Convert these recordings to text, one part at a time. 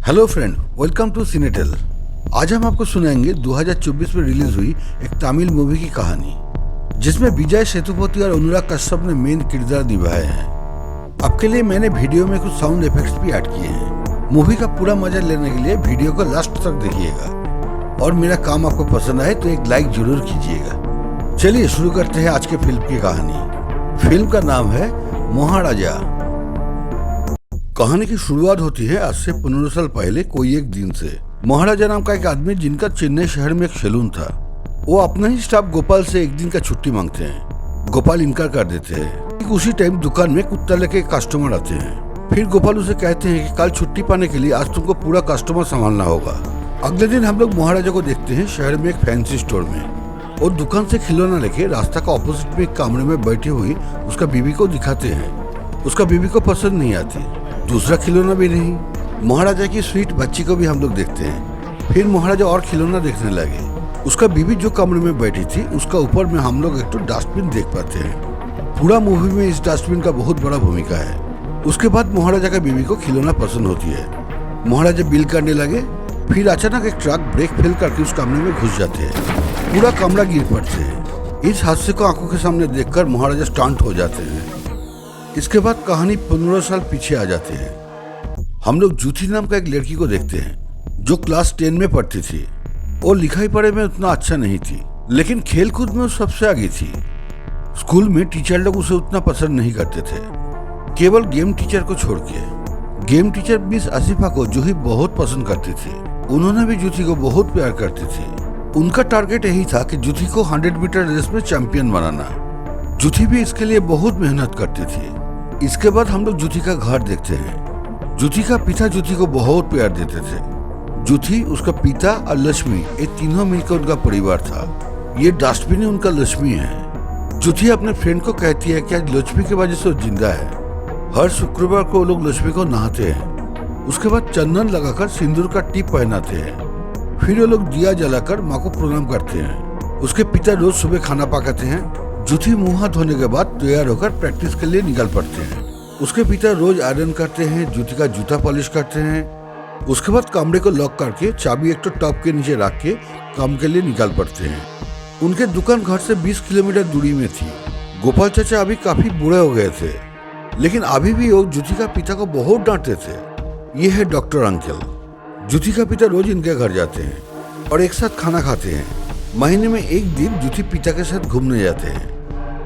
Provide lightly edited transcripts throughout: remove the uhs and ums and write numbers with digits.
Hello friend, welcome to Cinetel. आज हम आपको सुनाएंगे 2024 में रिलीज हुई एक तमिल मूवी की कहानी, जिसमें विजय सेतुपति और अनुराग कश्यप ने मेन किरदार निभाए हैं। आपके लिए मैंने वीडियो में कुछ साउंड इफेक्ट्स भी ऐड किए हैं। मूवी का पूरा मजा लेने के लिए वीडियो को लास्ट तक देखिएगा और मेरा काम आपको पसंद आए तो एक लाइक जरूर कीजिएगा। चलिए शुरू करते हैं आज के फिल्म की कहानी। फिल्म का नाम है महाराजा। कहानी की शुरुआत होती है आज से 15 साल पहले कोई एक दिन से। महाराजा नाम का एक आदमी, जिनका चेन्नई शहर में एक सैलून था, वो अपना ही स्टाफ गोपाल से एक दिन का छुट्टी मांगते हैं। गोपाल इनकार कर देते हैं। उसी टाइम दुकान में कुत्ता लेके कस्टमर आते हैं। फिर गोपाल उसे कहते हैं कि कल छुट्टी पाने के लिए आज तुमको पूरा कस्टमर संभालना होगा। अगले दिन हम लोग महाराजा को देखते हैं शहर में एक फैंसी स्टोर में, और दुकान से खिलौना लेके रास्ता का ऑपोजिट में एक कमरे में बैठी हुई उसका बीवी को दिखाते हैं। उसका बीवी को पसंद नहीं आती, दूसरा खिलौना भी नहीं। महाराजा की स्वीट बच्ची को भी हम लोग देखते हैं। फिर महाराजा और खिलौना देखने लगे। उसका बीवी जो कमरे में बैठी थी, उसका ऊपर में हम लोग एक तो डस्टबिन देख पाते हैं। पूरा मूवी में इस डस्टबिन का बहुत बड़ा भूमिका है। उसके बाद महाराजा का बीवी को खिलौना पसंद होती है। महाराजा बिल करने लगे। फिर अचानक एक ट्रक ब्रेक फेल करके उस कमरे में घुस जाते हैं। पूरा कमरा गिर पड़ते हैं। इस हादसे को आंखों के सामने देखकर महाराजा स्टंट हो जाते हैं। इसके बाद कहानी 15 साल पीछे आ जाते हैं। हम लोग जूथी नाम का एक लड़की को देखते हैं, जो क्लास 10 में पढ़ती थी। वो लिखाई पढ़े में उतना अच्छा नहीं थी, लेकिन खेल कूद में सबसे आगे थी। स्कूल में टीचर लोग उसे उतना पसंद नहीं करते थे, केवल गेम टीचर को छोड़ के। गेम टीचर मिस आसिफा को जूही बहुत पसंद करती थी। उन्होंने भी जूथी को बहुत प्यार करती थी। उनका टारगेट यही था कि जूथी को 100 मीटर रेस में चैंपियन बनाना। जूथी भी इसके लिए बहुत मेहनत करती थी। इसके बाद हम लोग जूथी का घर देखते हैं। जूथी का पिता जूथी को बहुत प्यार देते थे। जूथी, उसका पिता और लक्ष्मी, ये तीनों मिलकर उनका परिवार था। ये डस्टबिन ही उनका लक्ष्मी है। जूथी अपने फ्रेंड को कहती है कि आज लक्ष्मी की वजह से वो जिंदा है। हर शुक्रवार को वो लोग लक्ष्मी को नहाते हैं। उसके बाद चंदन लगाकर सिंदूर का टिप पहनाते हैं। फिर वो लोग दिया जलाकर माँ को प्रणाम करते हैं। उसके पिता रोज सुबह खाना पकाते हैं। जूथी मुंह हाथ धोने के बाद तैयार होकर प्रैक्टिस के लिए निकल पड़ते हैं। उसके पिता रोज आयरन करते हैं, जूथी का जूता पॉलिश करते हैं। उसके बाद कमरे को लॉक करके चाबी एक तो टॉप के नीचे रख के काम के लिए निकल पड़ते हैं। उनके दुकान घर से 20 किलोमीटर दूरी में थी। गोपाल चाचा अभी काफी बूढ़े हो गए थे, लेकिन अभी भी वो जूथी का पिता को बहुत डांटते थे। ये है डॉक्टर अंकल। जूथी का पिता रोज इनके घर जाते हैं और एक साथ खाना खाते हैं। महीने में एक दिन जूथी पिता के साथ घूमने जाते हैं।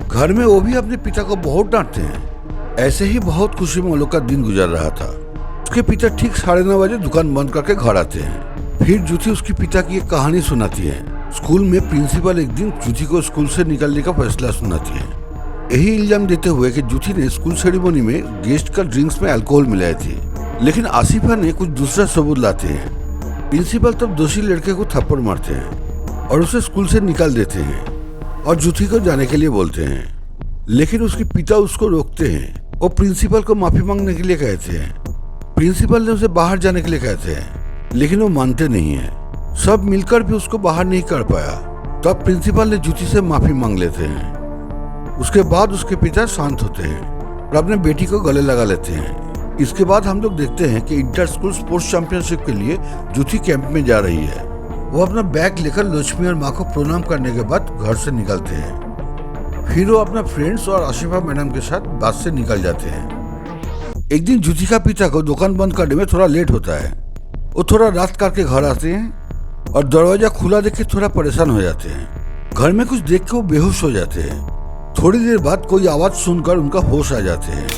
घर में वो भी अपने पिता को बहुत डांटते हैं। ऐसे ही बहुत खुशी में वो लोग का दिन गुजर रहा था। उसके पिता ठीक 9:30 बजे दुकान बंद करके घर आते हैं। फिर जूथी उसके पिता की एक कहानी सुनाती है। स्कूल में प्रिंसिपल एक दिन जूथी को स्कूल से निकलने का फैसला सुनाती है, यही इल्जाम देते हुए कि जूथी ने स्कूल सेरेमनी में गेस्ट का ड्रिंक्स में अल्कोहल मिलाई थी। लेकिन आसिफा ने कुछ दूसरा सबूत लाते हैं। प्रिंसिपल तब दोषी लड़के को थप्पड़ मारते हैं और उसे स्कूल से निकाल देते हैं और जूथी को जाने के लिए बोलते हैं। लेकिन उसके पिता उसको रोकते हैं और प्रिंसिपल को माफी मांगने के लिए कहते हैं। प्रिंसिपल ने उसे बाहर जाने के लिए कहते हैं, लेकिन वो मानते नहीं है। सब मिलकर भी उसको बाहर नहीं कर पाया। तब प्रिंसिपल ने जूथी से माफी मांग लेते हैं। उसके बाद उसके पिता शांत होते हैं और अपने बेटी को गले लगा लेते हैं। इसके बाद हम लोग देखते हैं कि इंटर स्कूल स्पोर्ट्स चैंपियनशिप के लिए जूथी कैंप में जा रही है। वो अपना बैग लेकर लक्ष्मी और माँ को प्रणाम करने के बाद घर से निकलते हैं। फिर वो अपना फ्रेंड्स और आशिफा मैडम के साथ बस से निकल जाते हैं। एक दिन जूथी का पिता को दुकान बंद करने में थोड़ा लेट होता है। वो थोड़ा रात करके घर आते हैं और दरवाजा खुला देख के थोड़ा परेशान हो जाते हैं। घर में कुछ देख के वो बेहोश हो जाते हैं। थोड़ी देर बाद कोई आवाज सुनकर उनका होश आ जाते हैं।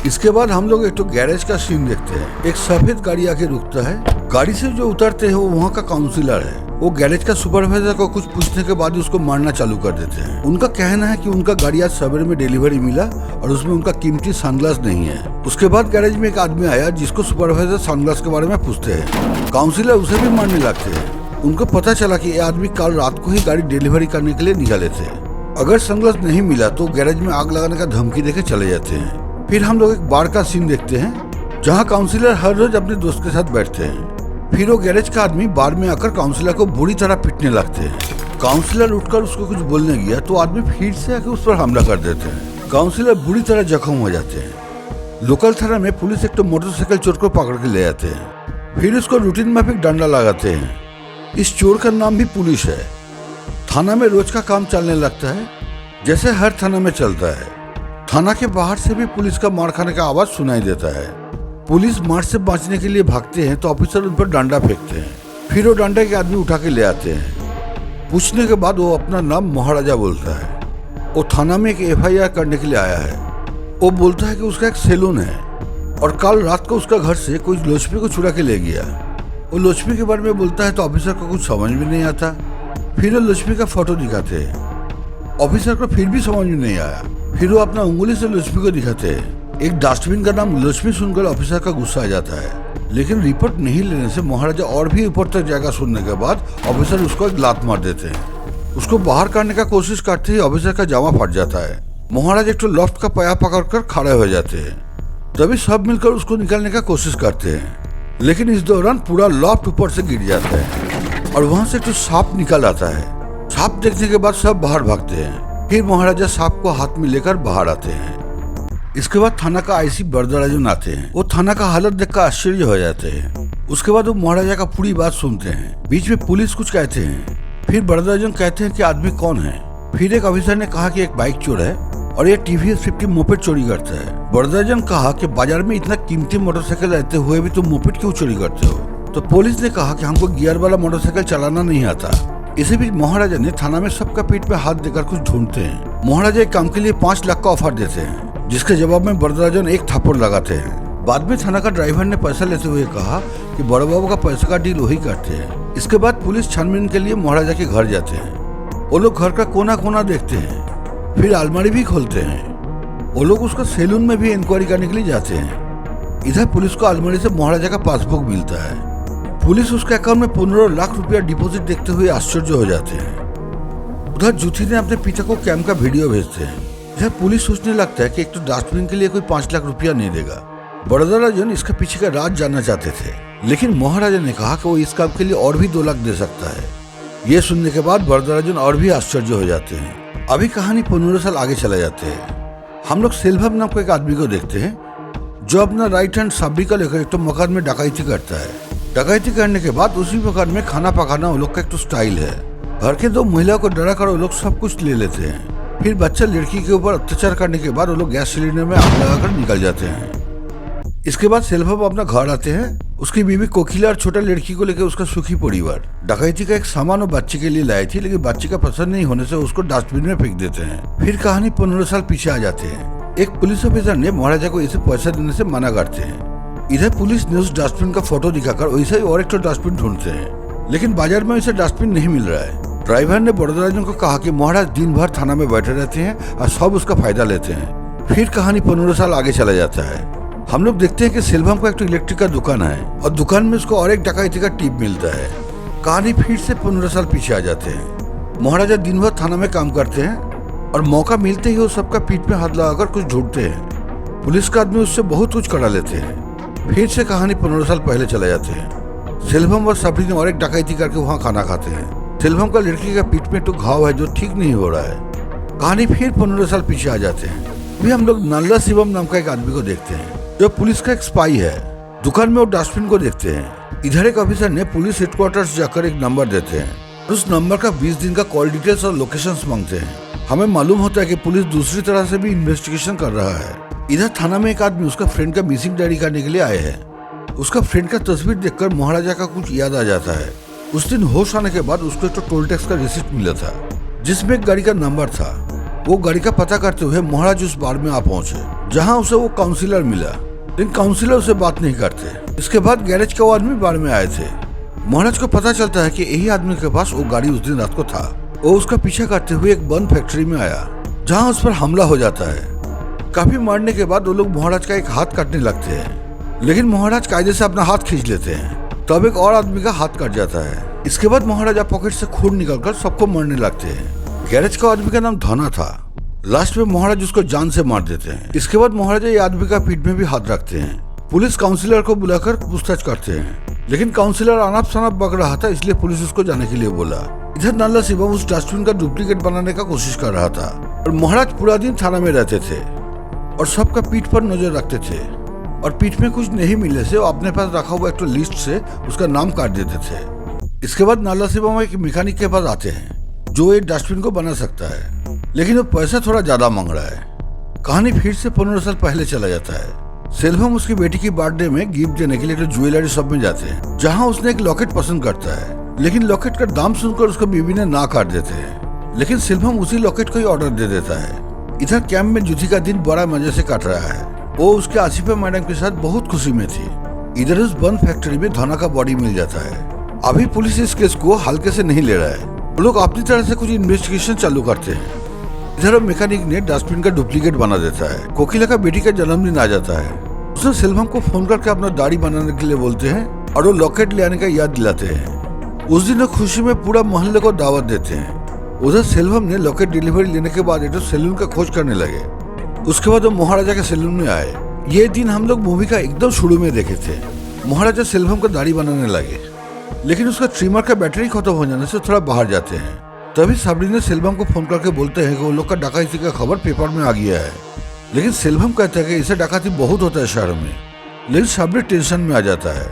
इसके बाद हम लोग एक तो गैरेज का सीन देखते हैं। एक सफेद गाड़ी आके रुकता है। गाड़ी से जो उतरते हैं वो वहाँ का काउंसिलर है। वो गैरेज का सुपरवाइजर को कुछ पूछने के बाद उसको मारना चालू कर देते हैं। उनका कहना है कि उनका गाड़ी आज सवेरे में डिलीवरी मिला और उसमें उनका कीमती सनग्लास नहीं है। उसके बाद गैरेज में एक आदमी आया, जिसको सुपरवाइजर सनग्लास के बारे में पूछते हैं। काउंसिलर उसे भी मारने लगते हैं। उनको पता चला कि ये आदमी कल रात को ही गाड़ी डिलीवरी करने के लिए निकले थे। अगर सनग्लास नहीं मिला तो गैरेज में आग लगाने का धमकी देके चले जाते हैं। फिर हम लोग एक बार का सीन देखते हैं, जहाँ काउंसिलर हर रोज अपने दोस्त के साथ बैठते हैं। फिर वो गैरेज का आदमी बार में आकर काउंसिलर को बुरी तरह पीटने लगते हैं। काउंसिलर उठकर उसको कुछ बोलने गया तो आदमी फिर से आके उस पर हमला कर देते हैं। काउंसिलर बुरी तरह जख्म हो जाते हैं। लोकल थाना में पुलिस एक तो मोटरसाइकिल चोर को पकड़ के ले जाते हैं। फिर उसको रूटीन माफिक डंडा लगाते हैं। इस चोर का नाम भी पुलिस है। थाना में रोज का काम चलने लगता है जैसे हर थाना में चलता है। थाना के बाहर से भी पुलिस का मार खाने का आवाज सुनाई देता है। पुलिस मार से बचने के लिए भागते हैं तो ऑफिसर उन पर डंडा फेंकते हैं। फिर वो डंडे के आदमी उठा के ले आते हैं। पूछने के बाद वो अपना नाम महाराजा बोलता है। वो थाना में एक FIR करने के लिए आया है। वो बोलता है कि उसका एक सैलून है और कल रात को उसका घर से कोई लोचपी को चुरा के ले गया। वो लोचपी के बारे में बोलता है तो ऑफिसर को कुछ समझ में नहीं आता। फिर वो लोचपी का फोटो दिखाते हैं। ऑफिसर को फिर भी समझ में नहीं आया। फिर वो अपना उंगली से लोचपी को दिखाते हैं। एक डस्टबिन का नाम लोचपी सुनकर ऑफिसर का गुस्सा आ जाता है, लेकिन रिपोर्ट नहीं लेने से महाराजा और भी ऊपर तक जाएगा। सुनने के बाद ऑफिसर उसको एक लात मार देते हैं। उसको बाहर काटने का कोशिश करते ही ऑफिसर का जामा फट जाता है। महाराज एक तो लॉफ्ट का पाया पकड़कर खड़े हो जाते हैं। तभी सब मिलकर उसको निकालने का कोशिश करते हैं, लेकिन इस दौरान पूरा लॉफ्ट ऊपर से गिर जाता है और वहां से तो सांप निकल आता है। सांप देखने के बाद सब बाहर भागते हैं। फिर महाराजा सांप को हाथ में लेकर बाहर आते हैं। इसके बाद थाना का IC वरदराजन आते हैं। वो थाना का हालत देखकर आश्चर्य हो जाते हैं। उसके बाद वो महाराजा का पूरी बात सुनते हैं। बीच में पुलिस कुछ कहते हैं। फिर वरदराजन कहते हैं कि आदमी कौन है। फिर एक ऑफिसर ने कहा कि एक बाइक चोर है और ये TVS 50 मोपेड चोरी करता है। वरदराजन कहा कि बाजार में इतना कीमती मोटरसाइकिल रहते हुए भी तुम मोपेड क्यों चोरी करते हो। तो पुलिस ने कहा कि हमको गियर वाला मोटरसाइकिल चलाना नहीं आता। इसी बीच महाराजा ने थाना में सबका पीठ पे हाथ देकर कुछ ढूंढते हैं। महाराजा एक काम के लिए 5 लाख का ऑफर देते हैं, जिसके जवाब में वरदराजन एक थप्पड़ लगाते हैं। बाद में थाना का ड्राइवर ने पैसा लेते हुए कहा कि बड़े बाबू का पैसे का डील वही करते हैं। इसके बाद पुलिस छानबीन के लिए महाराजा के घर जाते हैं। वो लोग घर का कोना कोना देखते हैं, फिर अलमारी भी खोलते हैं। वो लोग उसका सैलून में भी इंक्वायरी करने के लिए जाते हैं। इधर पुलिस को अलमारी से महाराजा का पासबुक मिलता है। पुलिस उसके अकाउंट में 15 लाख रुपया डिपॉजिट देखते हुए आश्चर्य हो जाते हैं। उधर जूथी ने अपने पिता को कैम्प का वीडियो भेजते हैं। इधर पुलिस सोचने लगता है कि एक तो डस्टबिन के लिए कोई 5 लाख रुपया नहीं देगा। वरदराजन इसके पीछे का राज जानना चाहते थे, लेकिन महाराजा ने कहा कि वो इस काम के लिए और भी 2 लाख दे सकता है। ये सुनने के बाद वरदराजन और भी आश्चर्य हो जाते हैं। अभी कहानी 15 साल आगे चले जाते हैं। हम लोग सेल्वम नाम को एक आदमी को देखते हैं जो अपना राइट हैंड साबरी का लेकर एक तो मकान में डकैती करता है। डकैती करने के बाद उसी मकान में खाना पकाना वो लोग का एक तो स्टाइल है। घर के 2 महिला को डरा कर वो लोग सब कुछ ले लेते हैं। फिर बच्चा लड़की के ऊपर अत्याचार करने के बाद वो लोग गैस सिलेंडर में आग लगाकर निकल जाते हैं। इसके बाद सेल्वम अपना घर आते हैं। उसकी बीवी कोकिला और छोटा लड़की को लेकर उसका सुखी परिवार डकैती का एक सामान वो बच्चे के लिए लाई थी, लेकिन बच्चे का पसंद नहीं होने से उसको डस्टबिन में फेंक देते हैं। फिर कहानी 15 साल पीछे आ जाते हैं। एक पुलिस ऑफिसर ने महाराजा को इसे पैसा देने से मना करते हैं। इधर पुलिस ने उस डस्टबिन का फोटो दिखाकर वैसे ही और एक तो डस्टबिन ढूंढते हैं, लेकिन बाजार में वैसे डस्टबिन नहीं मिल रहा है। ड्राइवर ने वरदराजन को कहा कि महाराज दिन भर थाना में बैठे रहते हैं और सब उसका फायदा लेते हैं। फिर कहानी 15 साल आगे चला जाता है। हम लोग देखते हैं कि सेल्वम को एक तो इलेक्ट्रिक का दुकान है और दुकान में उसको और एक डकैती का टिप मिलता है। कहानी फिर से 15 साल पीछे आ जाते हैं। महाराजा दिन भर थाना में काम करते हैं और मौका मिलते ही वो सबका पीठ में हाथ लगाकर कुछ ढूंढते हैं। पुलिस का आदमी उससे बहुत कुछ करा लेते हैं। फिर से कहानी 15 साल पहले चले जाते हैं। सेल्वम और सबरी ने और एक डकैती करके वहाँ खाना खाते हैं। सेल्वम का लड़की का पीठ में तो घाव है जो ठीक नहीं हो रहा है। कहानी फिर 15 साल पीछे आ जाते हैं। फिर हम लोग नल्ला शिवम नाम का एक आदमी को देखते हैं जो पुलिस का एक स्पाई है। दुकान में वो डस्टबिन को देखते हैं। इधर एक ऑफिसर ने पुलिस हेडक्वार्टर्स जाकर एक नंबर देते हैं। उस नंबर का 20 दिन का कॉल डिटेल्स और लोकेशंस मांगते हैं। हमें मालूम होता है कि पुलिस दूसरी तरह से भी इन्वेस्टिगेशन कर रहा है। इधर थाना में एक आदमी उसका फ्रेंड का मिसिंग डायरी करने के लिए आए हैं। उसका फ्रेंड का तस्वीर देखकर महाराजा का कुछ याद आ जाता है। उस दिन होश आने के बाद उसको एक तो टोल टैक्स का रिसिप्ट मिला था जिसमें एक गाड़ी का नंबर था। वो गाड़ी का पता करते हुए महाराज उस बार में आ पहुंचे जहां उसे वो काउंसिलर मिला, लेकिन काउंसिलर उसे बात नहीं करते। इसके बाद गैरेज का वो आदमी बार में आए थे। महाराज को पता चलता है कि यही आदमी के पास वो गाड़ी उस दिन रात को था। वो उसका पीछा करते हुए एक बंद फैक्ट्री में आया जहाँ उस पर हमला हो जाता है। काफी मारने के बाद वो लोग महाराज का एक हाथ काटने लगते हैं, लेकिन महाराज कायदे से अपना हाथ खींच लेते हैं। तब एक और आदमी का हाथ कट जाता है। इसके बाद महाराजा पॉकेट से खून निकालकर सबको मारने लगते हैं। गैरेज का आदमी का नाम धना था। लास्ट में महाराज उसको जान से मार देते हैं। इसके बाद महाराजा ये आदमी का पीठ में भी हाथ रखते हैं। पुलिस काउंसिलर को बुलाकर पूछताछ करते हैं, लेकिन काउंसिलर अनाप शनाप बक रहा था, इसलिए पुलिस उसको जाने के लिए बोला। इधर नल्ला शिवम उस डस्टबिन का डुप्लीकेट बनाने का कोशिश कर रहा था और महाराज पूरा दिन थाना में रहते थे और सबका पीठ पर नजर रखते थे और पीठ में कुछ नहीं मिलने से वो अपने पास रखा हुआ एक लिस्ट से उसका नाम काट देते थे। इसके बाद नाला शिवम एक मैकेनिक के पास आते हैं जो एक डस्टबिन को बना सकता है, लेकिन वो पैसा थोड़ा ज्यादा मांग रहा है। कहानी फिर से 15 साल पहले चला जाता है। सेल्वम उसकी बेटी की बर्थडे में गिफ्ट देने के लिए तो ज्वेलरी शॉप में जाते हैं, जहाँ उसने एक लॉकेट पसंद करता है, लेकिन लॉकेट का दाम सुनकर उसका बीवी ने ना काट देते हैं। लेकिन सेल्वम उसी लॉकेट को ही ऑर्डर दे देता है। इधर कैंप में ज्योति का दिन बड़ा मजे से काट रहा है। वो उसके आसिफा मैडम के साथ बहुत खुशी में थी। इधर उस बंद फैक्ट्री में धना का बॉडी मिल जाता है। अभी पुलिस इस केस को हल्के से नहीं ले रहा है। वो लोग अपनी तरह से कुछ इन्वेस्टिगेशन चालू करते हैं। इधर मैकेनिक ने डस्टबिन का डुप्लीकेट बना देता है। कोकिला का बेटी का जन्मदिन आ जाता है। उसने सेल्वम को फोन करके अपना दाढ़ी बनाने के लिए बोलते हैं और वो लॉकेट ले आने का याद दिलाते हैं। उस दिन वो खुशी में पूरा मोहल्ले को दावत देते हैं। उधर सेल्वम ने लॉकेट डिलीवरी लेने के बाद एक सैलून का खोज करने लगे। उसके बाद वो महाराजा के सैलून में आए। ये दिन हम लोग मूवी का एकदम शुरू में देखे थे। महाराजा सेल्वम का दाढ़ी बनाने लगे, लेकिन उसका ट्रिमर का बैटरी खत्म हो जाने से थोड़ा बाहर जाते हैं। तभी साबरी ने सेल्वम को फोन करके बोलते हैं कि वो लोग का डकैती का खबर पेपर में आ गया है। लेकिन सेल्वम कहता है कि इसे डकैती बहुत होता है शहर में। लेकिन साबरी टेंशन में आ जाता है।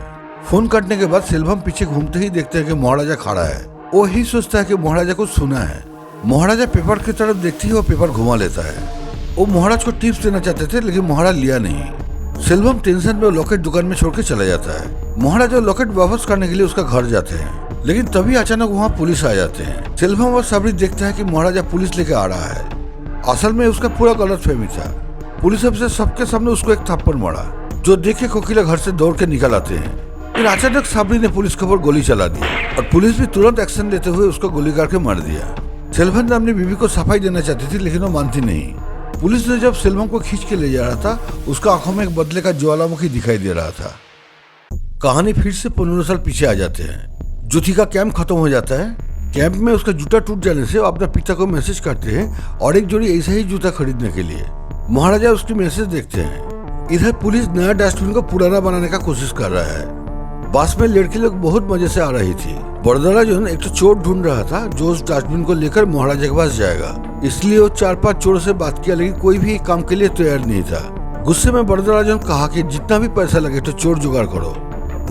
फोन काटने के बाद सेल्वम पीछे घूमते ही देखते हैं कि महाराजा खड़ा है। वो ही सोचता है कि महाराजा को सुना है। महाराजा पेपर की तरफ देखते ही वो पेपर घुमा लेता है। वो महाराज को टिप्स देना चाहते थे, लेकिन महाराज लिया नहीं। सेल्वम टेंशन में लॉकेट दुकान में छोड़ के चला जाता है। महाराज लॉकेट वापस करने के लिए उसका घर जाते हैं, लेकिन तभी अचानक वहाँ पुलिस आ जाते हैं। सेल्वम और साबरी देखता है कि महाराजा पुलिस लेके आ रहा है। असल में उसका पूरा गलतफहमी था। पुलिस अफसर सबके सामने उसको एक थप्पड़ मारा, जो देख के कोकिला घर से दौड़ के निकल आते हैं। फिर अचानक साबरी ने पुलिस के ऊपर गोली चला दी और पुलिस भी तुरंत एक्शन लेते हुए उसको गोली करके मार दिया। सेल्वम अपनी बीवी को सफाई देना चाहती थी, लेकिन वो मानती नहीं। पुलिस ने जब सेल्वम को खींच के ले जा रहा था, उसका आंखों में एक बदले का ज्वालामुखी दिखाई दे रहा था। कहानी फिर से 15 साल पीछे आ जाते हैं। ज्योति का कैंप खत्म हो जाता है। कैंप में उसका जूता टूट जाने से वो अपने पिता को मैसेज करते हैं और एक जोड़ी ऐसा ही जूता खरीदने के लिए। महाराजा उसकी मैसेज देखते हैं। इधर पुलिस नया डस्टबिन को पुराना बनाने का कोशिश कर रहा है। बस में लड़की लोग बहुत मजे से आ रही थी। बड़दरा जो एक तो चोर ढूंढ रहा था जो उस डस्टबिन को लेकर महाराजा के पास जाएगा, इसलिए वो 4-5 चोरों से बात किया, लेकिन कोई भी काम के लिए तैयार नहीं था। गुस्से में बड़दरा जो कहा कि जितना भी पैसा लगे तो चोर जुगाड़ करो।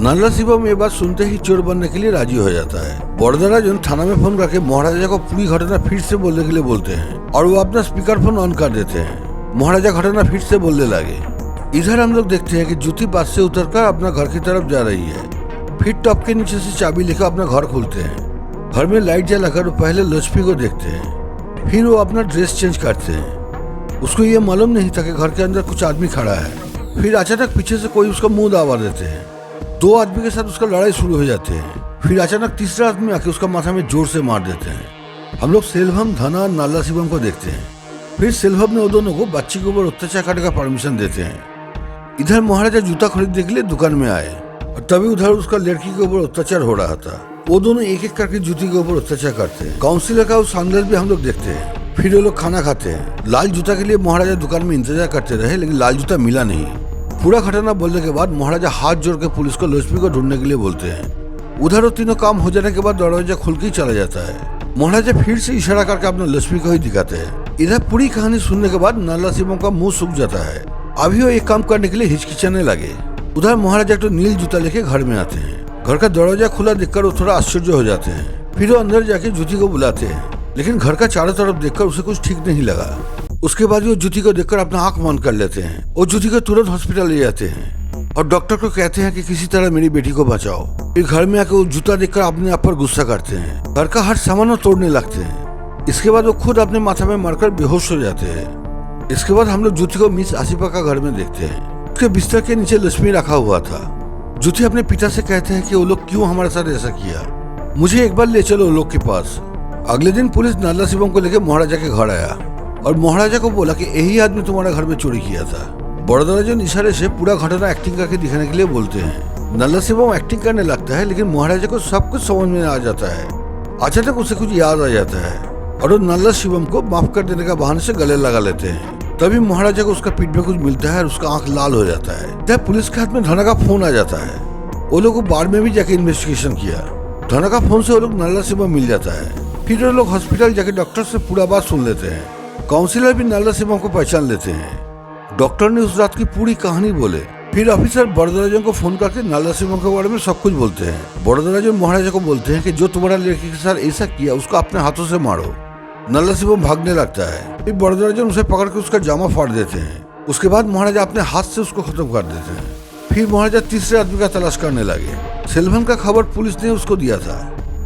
नाला शिवम ये बात सुनते ही चोर बनने के लिए राजी हो जाता है। बड़दरा जो थाना में फोन करके महाराजा को पूरी घटना फिर से बोलने के लिए बोलते हैं और वो अपना स्पीकर फोन ऑन कर देते हैं। महाराजा घटना फिर से बोलने लगे। इधर हम लोग देखते हैं कि ज्योति बस से उतरकर अपना घर की तरफ जा रही है। फिर टॉप के नीचे से चाबी लेकर अपना घर खोलते हैं। घर में लाइट जलाकर पहले लक्ष्मी को देखते हैं, फिर वो अपना ड्रेस चेंज करते हैं। उसको ये मालूम नहीं था कि घर के अंदर कुछ आदमी खड़ा है। फिर अचानक पीछे से कोई उसका मुंह दबा देते हैं। 2 आदमी के साथ उसका लड़ाई शुरू हो जाते हैं। फिर अचानक तीसरा आदमी आके उसका माथा में जोर से मार देते हैं। हम लोग सेल्वम, धना और नाला शिवम को देखते हैं। फिर सेल्वम ने वो दोनों को बच्ची के ऊपर अत्याचार करने का परमिशन देते हैं। इधर महाराजा जूता खरीदने के लिए दुकान में आए और तभी उधर उसका लड़की के ऊपर अत्याचार हो रहा था। वो दोनों एक एक करके ज्योति के ऊपर अत्याचार करते हैं। काउंसिलर का उस अंदर भी हम लोग देखते हैं। फिर वो लोग खाना खाते हैं। लाल जूता के लिए महाराजा दुकान में इंतजार करते रहे, लेकिन लाल जूता मिला नहीं। पूरा घटना बोलने के बाद महाराजा हाथ जोड़ के पुलिस को लक्ष्मी को ढूंढने के लिए बोलते हैं। उधर वो तीनों काम हो जाने के बाद दरवाजा खुल के चला जाता है। महाराजा फिर से इशारा करके अपना लक्ष्मी को ही दिखाते हैं। इधर पूरी कहानी सुनने के बाद नाला शिवम का मुंह सूख जाता है। अभी वो एक काम करने के लिए हिचकिचाने लगे। उधर महाराजा तो नील जूता लेके घर में आते हैं। घर का दरवाजा खुला देखकर वो थोड़ा आश्चर्य हो जाते हैं। फिर वो अंदर जाके ज्योति को बुलाते हैं, लेकिन घर का चारों तरफ देखकर उसे कुछ ठीक नहीं लगा। उसके बाद वो ज्योति को देखकर अपना आंख बंद कर लेते हैं और ज्योति को तुरंत हॉस्पिटल ले जाते हैं और डॉक्टर को कहते हैं कि किसी तरह मेरी बेटी को बचाओ। फिर घर में आके वो जूता देखकर अपने आप पर गुस्सा करते हैं। घर का हर सामान तोड़ने लगते हैं। इसके बाद वो खुद अपने माथा में मारकर बेहोश हो जाते हैं। इसके बाद हम लोग ज्योति को मिस आसिफा का घर में देखते हैं। उसके बिस्तर के नीचे लक्ष्मी रखा हुआ था। ज्योति अपने पिता से कहते हैं कि वो लोग क्यों हमारे साथ ऐसा किया, मुझे एक बार ले चलो वो लोग के पास। अगले दिन पुलिस नाला शिवम को लेकर महाराजा के घर आया और महाराजा को बोला कि यही आदमी तुम्हारे घर में चोरी किया था। बड़दरा जो इशारे से पूरा घटना एक्टिंग करके दिखाने के लिए बोलते हैं। नाला शिवम एक्टिंग करने लगता है, लेकिन महाराजा को सब कुछ समझ में आ जाता है। अचानक उसे कुछ याद आ जाता है और वो नाला शिवम को माफ कर देने का बहाने से गले लगा लेते हैं। तभी महाराजा को उसका पीठ में कुछ मिलता है और उसका आंख लाल हो जाता है। तब पुलिस के हाथ में धना का फोन आ जाता है। वो लोग बाढ़ में भी जाके इन्वेस्टिगेशन किया। धना का फोन से वो लोग नाला शिवम मिल जाता है। फिर वो लोग हॉस्पिटल जाके डॉक्टर से पूरा बात सुन लेते हैं। काउंसिलर भी नाला शिवम को पहचान लेते हैं। डॉक्टर ने उस रात की पूरी कहानी बोले फिर ऑफिसर बड़ोदराजन को फोन करके नालासिंह के बारे में सब कुछ बोलते हैं। बड़ोदराजन महाराजा को बोलते हैं कि जो तुम्हारा लड़की के साथ ऐसा किया उसको अपने हाथों से मारो। नालासिंह भागने लगता है। फिर बड़ोदराजन उसे पकड़ के उसका जामा फाड़ देते हैं। उसके बाद महाराजा अपने हाथ से उसको खत्म कर देते हैं। फिर महाराजा तीसरे आदमी का तलाश करने लगे। सेल्वम का खबर पुलिस ने उसको दिया था।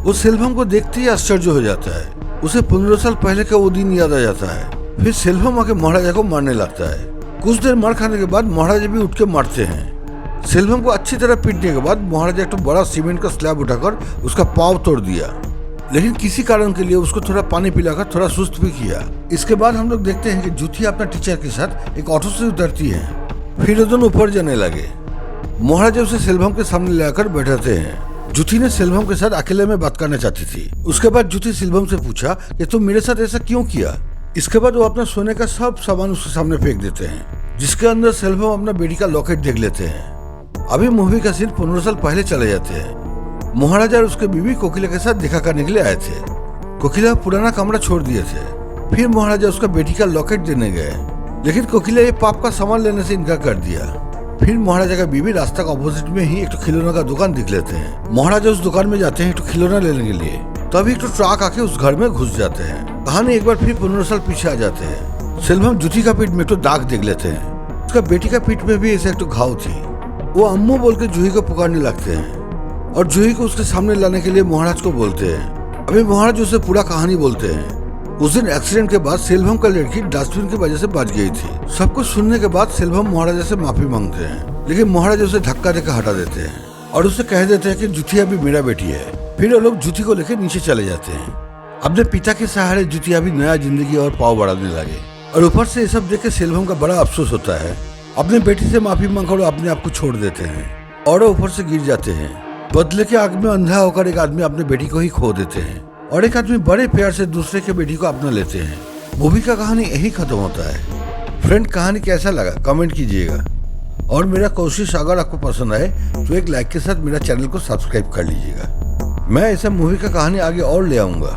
वो सेल्वम को देखते ही आश्चर्य हो जाता है। उसे 15 साल पहले का वो दिन याद आ जाता है। फिर सेल्वम आके महाराजा को मारने लगता है। कुछ देर मार खाने के बाद महाराजा भी उठ के मारते हैं। सेल्वम को अच्छी तरह पीटने के बाद महाराजा एक तो बड़ा सीमेंट का स्लैब उठाकर उसका पाँव तोड़ दिया, लेकिन किसी कारण के लिए उसको थोड़ा पानी पिलाकर थोड़ा सुस्त भी किया। इसके बाद हम लोग देखते हैं कि जुथी अपना टीचर के साथ एक ऑटो से उतरती है। फिर दोनों ऊपर जाने लगे। महाराजा उसे सेल्वम के सामने लाकर बैठाते हैं। जुथी ने सेल्वम के साथ अकेले में बात करना चाहती थी। उसके बाद जुथी सेल्वम से पूछा कि तुम मेरे साथ ऐसा क्यों किया। इसके बाद वो अपना सोने का सब सामान उसके सामने फेंक देते हैं, जिसके अंदर सेल्वम अपना बेटी का लॉकेट देख लेते हैं। अभी मूवी का सीन 15 साल पहले चले जाते हैं। महाराजा और उसके बीवी कोकिला के साथ देखा करने के लिए आए थे। कोकिला पुराना कमरा छोड़ दिए थे। फिर महाराजा उसका बेटी का लॉकेट देने गए, लेकिन कोकिला ये पाप का सामान लेने से इनकार कर दिया। फिर महाराजा का बीवी रास्ता का अपोजिट में ही एक तो खिलौना का दुकान दिख लेते हैं। महाराजा उस दुकान में जाते हैं तो खिलौना लेने के लिए, तभी एक तो ट्रक आके उस घर में घुस जाते हैं। कहानी एक बार फिर 15 साल पीछे आ जाते हैं। सेल्वम जुथी का पीठ में तो दाग देख लेते हैं। उसका बेटी का पीठ में भी ऐसे एक तो घाव थी। वो अम्मू बोल के जूही को पुकारने लगते हैं और जूही को उसके सामने लाने के लिए महाराज को बोलते हैं। अभी महाराज उसे पूरा कहानी बोलते हैं। उस दिन एक्सीडेंट के बाद सेल्वम का लड़की डस्टबिन की वजह से बच गई थी। सब कुछ सुनने के बाद सेल्वम महाराजा से माफी मांगते हैं, लेकिन महाराजा उसे धक्का देकर हटा देते हैं और उसे कह देते हैं कि जुथी अभी मेरा बेटी है। फिर वो लोग जुथी को लेकर नीचे चले जाते हैं। अपने पिता के सहारे जुथी अभी नया जिंदगी और पाव बढ़ाने लगे और ऊपर से ये सब देख के सेल्वम का बड़ा अफसोस होता है। अपने बेटी से माफी मांगकर अपने आप को छोड़ देते हैं और ऊपर से गिर जाते हैं। बदले के आग में अंधा होकर एक आदमी अपने बेटी को ही खो देते हैं और एक आदमी बड़े प्यार से दूसरे के बेटी को अपना लेते हैं। मूवी का कहानी यही खत्म होता है। फ्रेंड, कहानी कैसा लगा कमेंट कीजिएगा और मेरा कोशिश अगर आपको पसंद आए तो एक लाइक के साथ मेरा चैनल को सब्सक्राइब कर लीजिएगा। मैं ऐसा मूवी का कहानी आगे और ले आऊंगा।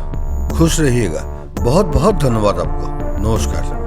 खुश रहिएगा। बहुत बहुत धन्यवाद आपको। नमस्कार।